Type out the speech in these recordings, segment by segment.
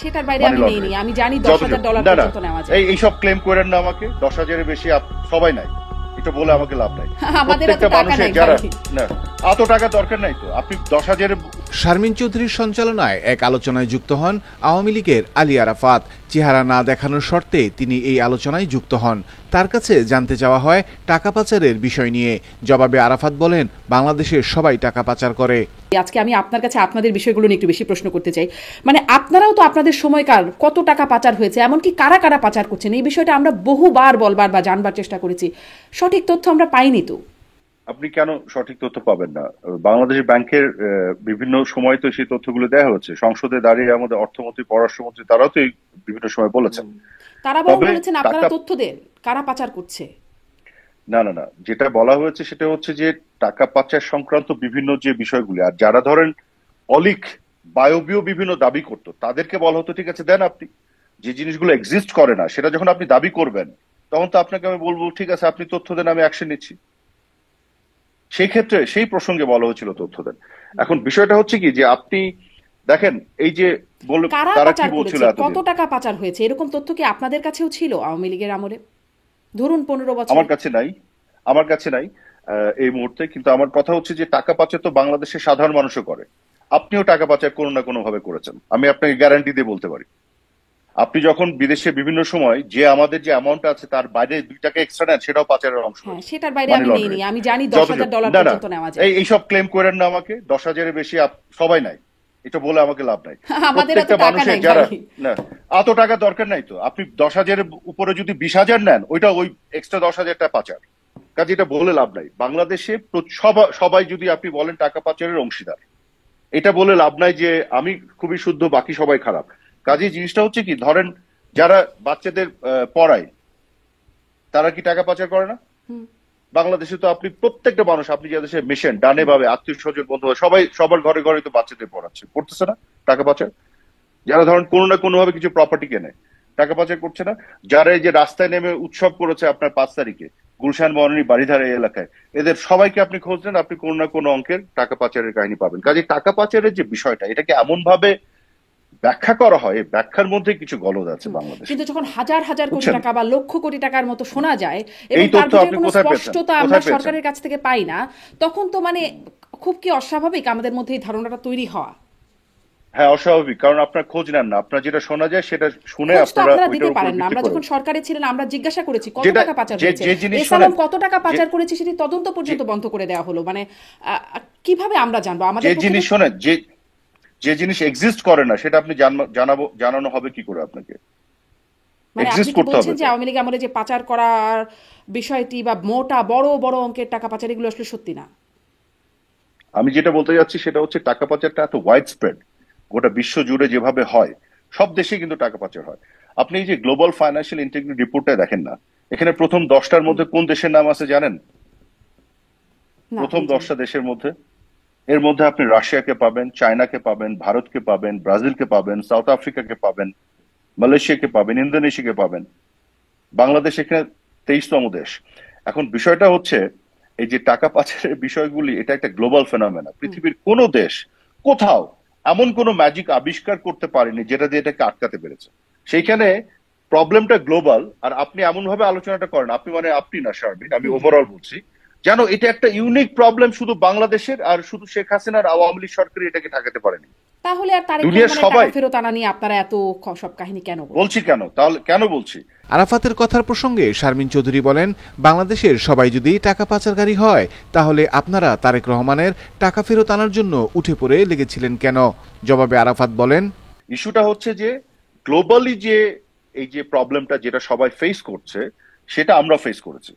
সেটার বাইরে মানি আমি নেইনি, লন্ডারিং আমি জানি $10,000 না না পর্যন্ত নেওয়া যায়। এইসব ক্লেম করেন না আমাকে, 10,000-এর বেশি সবাই নাই, এটা বলে আমাকে লাভ নাই। আমাদের এত প্রত্যেকটা টাকা মানুষের নাই যারা ভাই। না, এত টাকা দরকার নাই তো, আপনি 10,000-এর। শারমিন চৌধুরীর সঞ্চালনায় এক আলোচনায় যুক্ত হন আওয়ামী লীগের আলী আরাফাত। চেহারা না দেখানোর শর্তে তিনি এই আলোচনায় যুক্ত হন। তার কাছে জানতে চাওয়া হয় টাকা পাচারের বিষয় নিয়ে। জবাবে আরাফাত বলেন, বাংলাদেশের সবাই টাকা পাচার করে। আজকে আমি আপনার কাছে আপনাদের বিষয়গুলো নিয়ে একটু বেশি প্রশ্ন করতে চাই। মানে আপনারাও তো আপনাদের সময়কার কত টাকা পাচার হয়েছে, এমনকি কারা কারা পাচার করছেন, এই বিষয়টা আমরা বহুবার বলবার বা জানবার চেষ্টা করেছি, সঠিক তথ্য আমরা পাইনি তো। আপনি কেন সঠিক তথ্য পাবেন না? বাংলাদেশ ব্যাংকের বিভিন্ন সময় তো সেই তথ্যগুলো দেওয়া হচ্ছে। সংসদে দাঁড়িয়ে আমাদের অর্থমন্ত্রী, পররাষ্ট্রমন্ত্রী তারাও তো বিভিন্ন সময় বলেছেন। তারা বরং বলেছেন আপনারা তথ্য দেন কারা পাচার করছে। না না না, যেটা বলা হয়েছে সেটা হচ্ছে যে টাকা পাচার সংক্রান্ত বিভিন্ন যে বিষয়গুলি, আর যারা ধরেন অলিক বায়বীয় বিভিন্ন দাবি করতো তাদেরকে বলা হতো ঠিক আছে দেন, আপনি যে জিনিসগুলো এক্সিস্ট করে না সেটা যখন আপনি দাবি করবেন তখন তো আপনাকে আমি বলবো ঠিক আছে আপনি তথ্য দেন, আমি অ্যাকশন নিচ্ছি। সেই ক্ষেত্রে সেই প্রসঙ্গে বলা হয়েছিল তথ্য দেন। এখন বিষয়টা হচ্ছে কি যে আপনি দেখেন এই যে তারা কি বলছিল, কত টাকা পাচার হয়েছে এরকম তথ্য কি আপনাদের কাছেও ছিল আওয়ামী লীগের আমলে? ধরুন 15 বছর। আমার কাছে নাই এই মুহূর্তে, কিন্তু আমার কথা হচ্ছে যে টাকা পাচার তো বাংলাদেশের সাধারণ মানুষও করে। আপনিও টাকা পাচার কোনো না কোনো ভাবে করেছেন, আমি আপনাকে গ্যারান্টি দিয়ে বলতে পারি। আপনি যখন বিদেশে বিভিন্ন সময় যে আমাদের যে অ্যামাউন্ট আছে তার বাইরে 2 টাকা এক্সট্রা নেন, সেটাও পাচারের অংশ। সেটার বাইরে আমি নেইনি, আমি জানি $10,000 পর্যন্ত নেওয়া যায়। এইসব ক্লেম করেন না আমাকে, 10,000-এর বেশি সবাই নাই, এটা বলে আমাকে লাভ নাই। আমাদের এত টাকা নাই যারা না, এত টাকা দরকার নাই তো, আপনি 10,000-এর উপরে যদি 20,000 নেন ওইটা ওই এক্সট্রা 10,000 টাকা পাচার। কাজে এটা বলে লাভ নাই। বাংলাদেশে সবাই যদি আপনি বলেন টাকা পাচারের অংশীদার, এটা বলে লাভ নাই যে আমি খুবই শুদ্ধ বাকি সবাই খারাপ। কাজে জিনিসটা হচ্ছে কি, ধরেন যারা বাচ্চাদের পড়ায় তারা কি টাকা পাচার করে না? বাংলাদেশে তো আপনি প্রত্যেকটা মানুষ, আপনি যে দেশে মিশন ডানে ভাবে আত্মীয় স্বজন বন্ধু সবাই সবার ঘরে ঘরে তো বাচ্চাদের পড়তেছে না টাকা পাচার। যারা ধরেন কোনো না কোনো ভাবে কিছু প্রপার্টি কেনে টাকা পাচার করছে না? যারা এই যে রাস্তায় নেমে উৎসব করেছে আপনার 5 তারিখে গুলশান বনানী বাড়িধারা এলাকায়, এদের সবাইকে আপনি খোঁজ নেন, আপনি কোনো না কোনো অঙ্কের টাকা পাচারের কাহিনী পাবেন। কাজে টাকা পাচারের যে বিষয়টা, এটাকে এমন ভাবে ব্যাখ্যা করা হয়, এই ব্যাখ্যার মধ্যে কিছু গলদ আছে বাংলাদেশে। কিন্তু যখন হাজার হাজার কোটি টাকা বা লক্ষ কোটি টাকার মতো শোনা যায় এবং তার ভিতরে কোনো স্পষ্টতা আমরা সরকারের কাছ থেকে পাই না, তখন তো মানে খুব কি অস্বাভাবিক আমাদের মধ্যে এই ধারণাটা তৈরি হওয়া? হ্যাঁ, অস্বাভাবিক, কারণ আপনার খোঁজ নেন না, আপনার যেটা শোনা যায় সেটা শুনে আপনারা দিতে পারেন না। আমরা যখন সরকারে ছিলেন আমরা জিজ্ঞাসা করেছি কত টাকা পাচার হয়েছে, এসালাম কত টাকা পাচার করেছে, সেটি তদন্ত পর্যন্ত বন্ধ করে দেওয়া হলো। মানে কিভাবে আমরা জানবো? আমাদের যে জিনিস শোনেন, যে জিনিস এক্সিস্ট করে না সেটা আপনি জানানো হবে কি করে আপনাকে? মানে আপনি কি বলছেন যে আওয়ামী লীগ আমলে যে পাচার করার বিষয়টি বা মোটা বড় বড় অঙ্কের টাকা পাচার এগুলো আসলে সত্যি না? আমি যেটা বলতে যাচ্ছি সেটা হচ্ছে টাকা পাচারটা এত ওয়াইড স্প্রেড, গোটা বিশ্ব জুড়ে যেভাবে হয়, সব দেশে কিন্তু টাকা পাচার হয়। আপনি এই যে গ্লোবাল ফাইন্যান্সিয়াল ইন্টিগ্রিটি রিপোর্টটা দেখেন না, এখানে প্রথম 10টার মধ্যে কোন দেশের নাম আছে জানেন? প্রথম 10টা দেশের মধ্যে, এর মধ্যে আপনি রাশিয়াকে পাবেন, চায়নাকে পাবেন, ভারতকে পাবেন, ব্রাজিলকে পাবেন, সাউথ আফ্রিকাকে পাবেন, মালয়েশিয়াকে পাবেন, ইন্দোনেশিয়াকে পাবেন। বাংলাদেশ এখানে 23তম দেশ। এখন বিষয়টা হচ্ছে এই যে টাকা পাচারের বিষয়গুলি, এটা একটা গ্লোবাল ফেনোমেনা। পৃথিবীর কোন দেশ কোথাও এমন কোন ম্যাজিক আবিষ্কার করতে পারেনি যেটা দিয়ে এটাকে আটকাতে পেরেছে। সেইখানে প্রবলেমটা গ্লোবাল, আর আপনি এমন ভাবে আলোচনাটা করেন, আপনি না শারমিন, আমি ওভারঅল বলছি, যেন এটা একটা ইউনিক প্রবলেম শুধু বাংলাদেশের, আর শুধু শেখ হাসিনার আওয়ামী লীগ সরকার এটাকে ঠেকাতে পারেনি। তাহলে আর তারেক রহমানের টাকা ফেরত আনা নিয়ে আপনারা এত সব কাহিনী কেন বলছি? তাহলে কেন বলছি? আরাফাতের কথার প্রসঙ্গে শারমিন চৌধুরী বলেন, বাংলাদেশের সবাই যদি টাকা পাচারকারী হয় তাহলে আপনারা তারেক রহমানের টাকা ফেরত আনার জন্য উঠে পড়ে লেগেছিলেন কেন? জবাবে আরাফাত বলেন, ইস্যুটা হচ্ছে যে গ্লোবালি যে এই যে প্রবলেমটা যেটা সবাই ফেস করছে সেটা আমরা ফেস করেছি।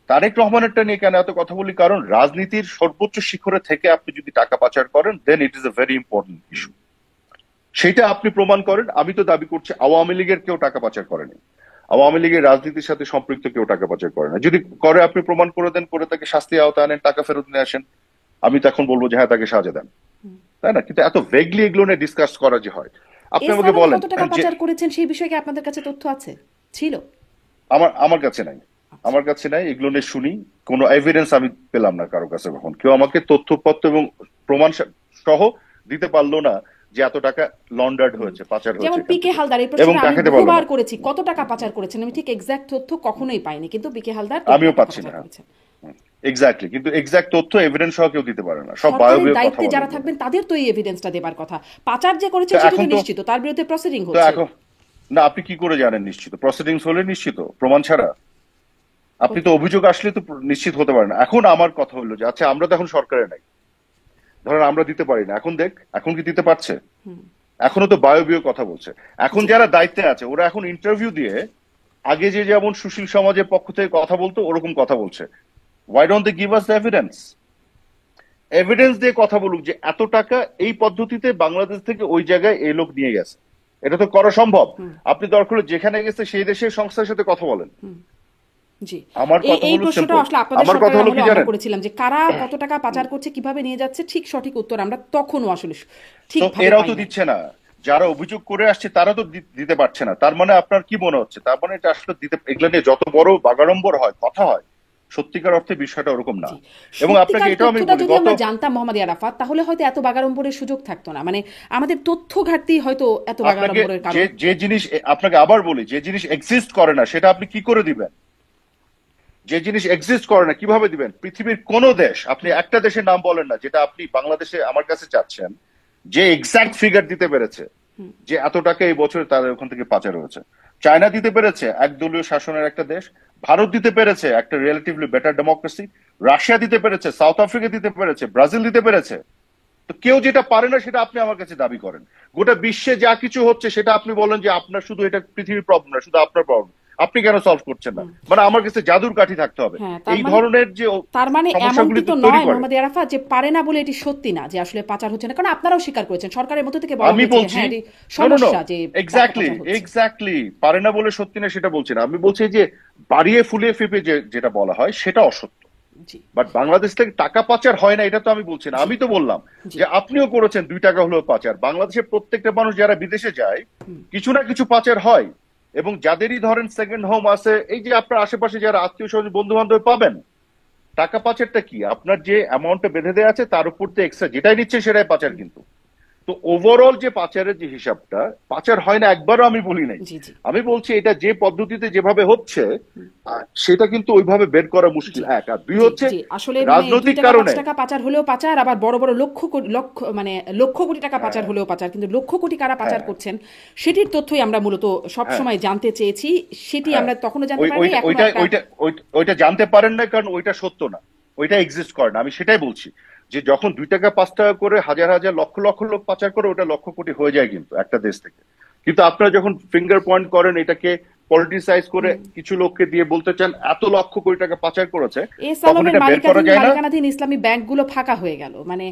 তারেক রহমানেরটা নিয়ে কেন এত কথা বলি? কারণ রাজনীতির সর্বোচ্চ শিখরে থেকে আপনি যদি টাকা পাচার করেন, then it is a very important issue. সেটা আপনি প্রমাণ করেন। আমি তো দাবি করছি আওয়ামী লীগের কেউ টাকা পাচার করেনি, আওয়ামী লীগের রাজনীতির সাথে সম্পৃক্ত কেউ টাকা পাচার করে না। যদি করে আপনি প্রমাণ করে দেন, করে তাকে শাস্তি আওতায় আনেন, টাকা ফেরত নিয়ে আসেন, আমি তো এখন বলবো যে হ্যাঁ তাকে সাজা দেন, তাই না? কিন্তু এত ভেগলি এগুলো নিয়ে ডিসকাস করা যে হয়, আপনি আমাকে বলেন কত টাকা পাচার করেছেন সেই বিষয়ে কি আপনাদের কাছে তথ্য আছে? ছিল? আমার কাছে নাই। এগুলো নিয়ে শুনি, কোনো এভিডেন্স আমি পেলাম না কারো কাছে। কখন কেউ আমাকে তথ্যপত্র এবং প্রমাণ সহ দিতে পারলো না যে এত টাকা লন্ডার্ড হয়েছে, পাচার যেমন হয়েছে পিকে হালদার এই এবং প্রশ্নে আমি দেখাতে পারলো বহুবার না। করেছি কত টাকা পাচার করেছেন, আমি ঠিক এক্সাক্ট তথ্য কখনোই পাইনি, কিন্তু পিকে হালদার আমিও টাকা পাচ্ছি না। পাচার করেছেন। এক্স্যাক্টলি, কিন্তু এক্সাক্ট তথ্য এভিডেন্স সহ কেউ দিতে পারে না, সব সরকারের বায়বীয় কথা দায়িত্বে বলে যারা এগুলো। থাকবেন তাদের তো এই এভিডেন্সটা দেবার কথা। পাচার যে করেছে তো সেটা এখন তো তো নিশ্চিত, তার বিরুদ্ধে প্রসিডিং তো হচ্ছে। এখন না, আপনি কি করে জানেন নিশ্চিত? প্রসিডিংস হলে নিশ্চিত, প্রমাণ ছাড়া আপনি তো অভিযোগ আসলে তো নিশ্চিত হতে পারেন না। এখন আমার কথা হলো যে আচ্ছা, আমরা তো এখন সরকারে নাই, ধরেন আমরা দিতে পারি না, এখন দেখ এখন কি দিতে পারছে? এখনো তো বায়বীয় কথা বলছে। এখন যারা দায়িত্বে আছে ওরা এখন ইন্টারভিউ দিয়ে আগে যে যেমন সুশীল সমাজের পক্ষ থেকে কথা বলতো ওরকম কথা বলছে। Why don't they give us the evidence? Evidence দিয়ে কথা বলুক যে এত টাকা এই পদ্ধতিতে বাংলাদেশ থেকে ওই জায়গায় এই লোক নিয়ে গেছে। এটা তো করা সম্ভব। আপনি দরকার হলে যেখানে গেছে সেই দেশের সংস্থার সাথে কথা বলেন। জি, আমার কথা এই হলো প্রশ্নটা simple। আসলে আপনাদের আমার কথা সরকারের হলো কি আমলে আমরা জানেন? করেছিলাম যে কারা কত টাকা পাচার করছে, কিভাবে নিয়ে যাচ্ছে, ঠিক সঠিক উত্তর আমরা তখনও আসলে তো ঠিকভাবে এরাও তো পাইনি। দিচ্ছে না, যারা অভিযোগ করে আসছে তারা তো দিতে পারছে না। তার মানে আপনার কি মনে হচ্ছে? তার মানে এটা আসলে দিতে, এগুলো নিয়ে যত বড় বাগাড়ম্বর হয় কথা হয়, সত্যিকার অর্থে বিষয়টা ওরকম না। জি, এবং আপনাকে সত্যিকার এটাও আমি তথ্যটা বলি, যদি গত আমরা জানতাম মোহাম্মদ আরাফাত, তাহলে হয়তো এত বাগাড়ম্বরের সুযোগ থাকতো না। মানে আমাদের তথ্য ঘাটতি হয়তো এত আপনাকে বাগাড়ম্বরের কারণ। যে জিনিস, আপনাকে আবার বলি, যে জিনিস এক্সিস্ট করে না সেটা আপনি কি করে দিবেন? যে জিনিস এক্সিস্ট করে না কিভাবে দিবেন? পৃথিবীর কোন দেশ, আপনি একটা দেশের নাম বলেন না যেটা আপনি বাংলাদেশে আমার কাছে চাচ্ছেন যে এক্সাক্ট ফিগার দিতে পেরেছে যে এত টাকা এই বছর তাদের ওখান থেকে পাচার হয়েছে। চায়না দিতে পেরেছে, একদলীয় শাসনের একটা দেশ। ভারত দিতে পেরেছে, একটা রিলেটিভলি বেটার ডেমোক্রেসি। রাশিয়া দিতে পেরেছে, সাউথ আফ্রিকা দিতে পেরেছে, ব্রাজিল দিতে পেরেছে। তো কেউ যেটা পারে না সেটা আপনি আমার কাছে দাবি করেন। গোটা বিশ্বে যা কিছু হচ্ছে সেটা আপনি বলেন যে আপনার শুধু এটা পৃথিবীর প্রবলেম না, শুধু আপনার প্রবলেম, আপনি কেন সলভ করছেন না? মানে আমার কাছে জাদুর কাঠি থাকতে হবে হ্যাঁ, এই ধরনের যে তার মানে সমস্যাগুলি এমনটি তো তৈরি নয় করে। মোহাম্মদ আরাফাত যে পারে না বলে এটি সত্যি না যে আসলে পাচার হচ্ছে না, কারণ আপনারাও স্বীকার করেছেন, সরকারের মধ্য থেকে বলা আমি হয়েছে যে বলছি হ্যাঁ এটি সমস্যা যে টাকা এক্স্যাক্টলি পাচার হচ্ছে। এক্স্যাক্টলি পারে না বলে সত্যি না সেটা বলছি না। আমি বলছি যে বাড়িয়ে ফুলিয়ে ফেপে যেটা বলা হয় সেটা অসত্য। জি বাট বাংলাদেশ থেকে টাকা পাচার হয় না এটা তো আমি বলছি না। আমি তো বললাম জি যে আপনিও করেছেন 2 টাকা হলেও পাচার। বাংলাদেশের প্রত্যেকটা মানুষ যারা বিদেশে যায় কিছু না কিছু পাচার হয়। এবং যাদেরই ধরেন সেকেন্ড হোম আছে, এই যে আপনার আশেপাশে যারা আত্মীয় স্বজন বন্ধু বান্ধব পাবেন, টাকা পাচারটা কি আপনার যে অ্যামাউন্টটা বেঁধে দেওয়া আছে তার উপর দিয়ে এক্সট্রা যেটাই নিচ্ছে সেটাই পাচার। কিন্তু তো ওভারঅল যে পাচারের যে হিসাবটা, পাচার হয় না একবারও আমি বলি নাই। জি জি আমি বলছি এটা যে পদ্ধতিতে যেভাবে হচ্ছে সেটা কিন্তু ওইভাবে বের করা মুশকিল, এক। আর দুই জি হচ্ছে জি আসলে মানে 2 রাজনৈতিক টাকা 5 কারণে। টাকা পাচার হলেও পাচার, আবার বড় বড় লক্ষ কোটি টাকা পাচার হলেও পাচার, কিন্তু লক্ষ কোটি কারা পাচার করছেন সেটির তথ্যই আমরা মূলত সব হ্যাঁ সময় জানতে চেয়েছি। সেটি হ্যাঁ আমরা তখনও জানতে ওই পারিনি, ওইটা এখনো ওইটা একটা। ওইটা ওইটা জানতে পারেন না কারণ ওইটা সত্য না, ওইটা এক্সিস্ট করে না। আমি সেটাই বলছি যে যখন 2 টাকা 5 টাকা করে হাজার হাজার লক্ষ লক্ষ লোক পাচার করে ওটা লক্ষ কোটি হয়ে যায় কিন্তু একটা দেশ থেকে। কিন্তু আপনারা যখন ফিঙ্গার পয়েন্ট করেন, এটাকে পলিটিসাইজ করে কিছু লোককে দিয়ে বলতে চান এত লক্ষ কোটি টাকা পাচার করেছে, এস তখন আলমের এটা বের করা যায় না। মালিকানাধীন ইসলামী ব্যাংকগুলো ফাঁকা হয়ে গেল। মানে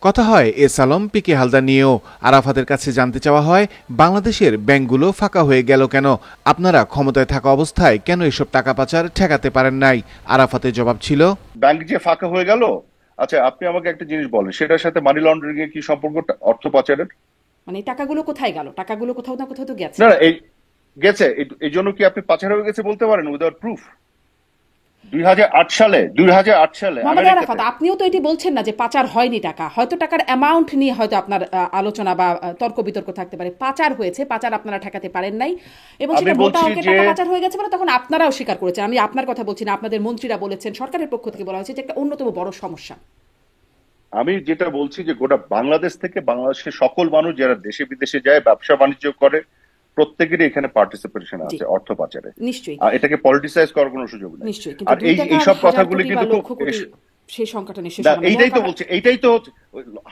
কথা হয় এস আলম, পিকে হালদার নিয়েও। আরাফাতের কাছে জানতে চাওয়া হয় বাংলাদেশের ব্যাংকগুলো ফাঁকা হয়ে গেল কেন, আপনারা ক্ষমতায় থাকা অবস্থায় কেন এসব টাকা পাচার ঠেকাতে পারেন নাই? আরাফাতের জবাব ছিল, ব্যাংক যে ফাঁকা হয়ে গেল, আচ্ছা আপনি আমাকে একটা জিনিস বলেন, সেটার সাথে মানি লন্ডারিং এর কি সম্পর্ক অর্থ পাচারের? মানে টাকাগুলো কোথায় গেল? টাকাগুলো কোথাও না কোথাও তো গেছে। না না, এই গেছে, এই জন্য কি আপনি পাচার হয়ে গেছে বলতে পারেন উইদাউট প্রুফ? 2008 সালে মোহাম্মদ আরাফাত, আপনিও তো এটি বলছেন না যে পাচার হয়নি টাকা, হয়তো টাকার অ্যামাউন্ট নিয়ে হয়তো আপনার আলোচনা বা তর্ক বিতর্ক থাকতে পারে। পাচার হয়েছে, পাচার আপনারা ঠেকাতে পারেন নাই, এবং সেটা মোটা অঙ্কের টাকা পাচার হয়ে গেছে বলে তখন আপনারাও স্বীকার করেছেন। আমি আপনার কথা বলছি না, আপনাদের মন্ত্রীরা বলেছেন, সরকারের পক্ষ থেকে বলা হয়েছে যে একটা অন্যতম বড় সমস্যা। আমি যেটা বলছি যে গোটা বাংলাদেশ থেকে বাংলাদেশের সকল মানুষ যারা দেশে বিদেশে যায়, ব্যবসা বাণিজ্য করে, প্রত্যেকেরই এখানে পার্টিসিপেশন আছে অর্থ পাচারে। নিশ্চয়ই, আর এটাকে পলিটিসাইজ করার কোনো সুযোগ নেই। নিশ্চয়ই, কিন্তু আর এই সব কথাগুলি কিন্তু সেই সংখ্যাটা নিশ্চয়ই এইটাই তো বলছে, এইটাই তো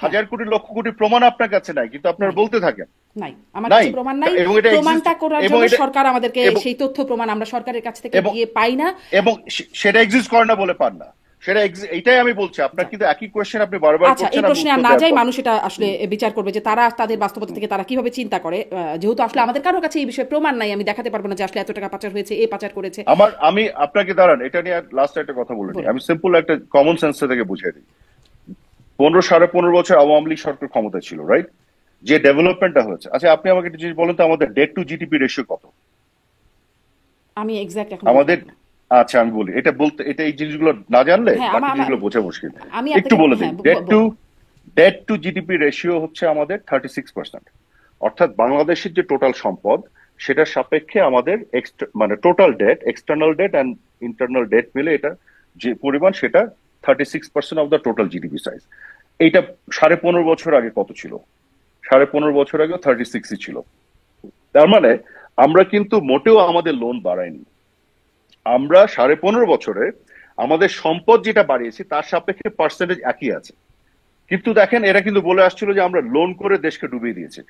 হাজার কোটি লক্ষ কোটি প্রমাণ আপনার কাছে নাই, কিন্তু আপনারা বলতে থাকেন নাই। আমার কাছে প্রমাণ নাই, প্রমাণটা করার জন্য সরকার আমাদেরকে সেই তথ্য প্রমাণ আমরা সরকারের কাছ থেকে গিয়ে পাই না, এবং সেটা এক্সিস্ট করে না বলে পান না। সেটা এইটাই আমি বলছি, আপনার কিন্তু একই কোশ্চেন আপনি বারবার করছেন। আচ্ছা, এই প্রশ্নে আর না যাই, মানুষ এটা আসলে বিচার করবে যে তারা তাদের বাস্তবতা থেকে তারা কিভাবে চিন্তা করে। যেহেতু আসলে আমাদের কারোর কাছে এই বিষয়ে প্রমাণ নাই, আমি দেখাতে পারবো না যে আসলে এত টাকা পাচার হয়েছে, এ পাচার করেছে। আমি আপনাকে দাঁড়ান, এটা নিয়ে লাস্ট একটা কথা বলে নিই। আমি সিম্পল একটা কমন সেন্স থেকে বুঝিয়ে দিই। 15 বছর আওয়ামী লীগ সরকার ক্ষমতায় ছিল, রাইট? যে ডেভেলপমেন্টটা হয়েছে, আচ্ছা আপনি আমাকে একটা জিনিস বলেন তো, আমাদের ডেট টু জিডিপি রেশিও কত? আমি এক্সাক্ট এখন আমাদের, আচ্ছা আমি বলি, এটা বলতে, এটা এই জিনিসগুলো না জানলে বাকি জিনিসগুলো বোঝা মুশকিল। একটু বলে দিই, ডেট টু জিডিপি রেশিও হচ্ছে আমাদের 36%। অর্থাৎ বাংলাদেশের যে টোটাল সম্পদ সেটার সাপেক্ষে আমাদের মানে total debt, external debt and internal debt মিলে এটা যে পরিমাণ সেটা 36% of the total GDP size. এইটা 15.5 বছর আগে কত ছিল? 15.5 বছর আগে 36ই ছিল। তার মানে আমরা কিন্তু মোটেও আমাদের লোন বাড়াইনি। আমরা 15.5 বছরে আমাদের সম্পদ যেটা বাড়িয়েছি তার সাপেক্ষে পার্সেন্টেজ একই আছে। কিন্তু দেখেন এরা কিন্তু বলে আসছিল যে আমরা লোন করে দেশকে ডুবিয়ে দিয়েছি।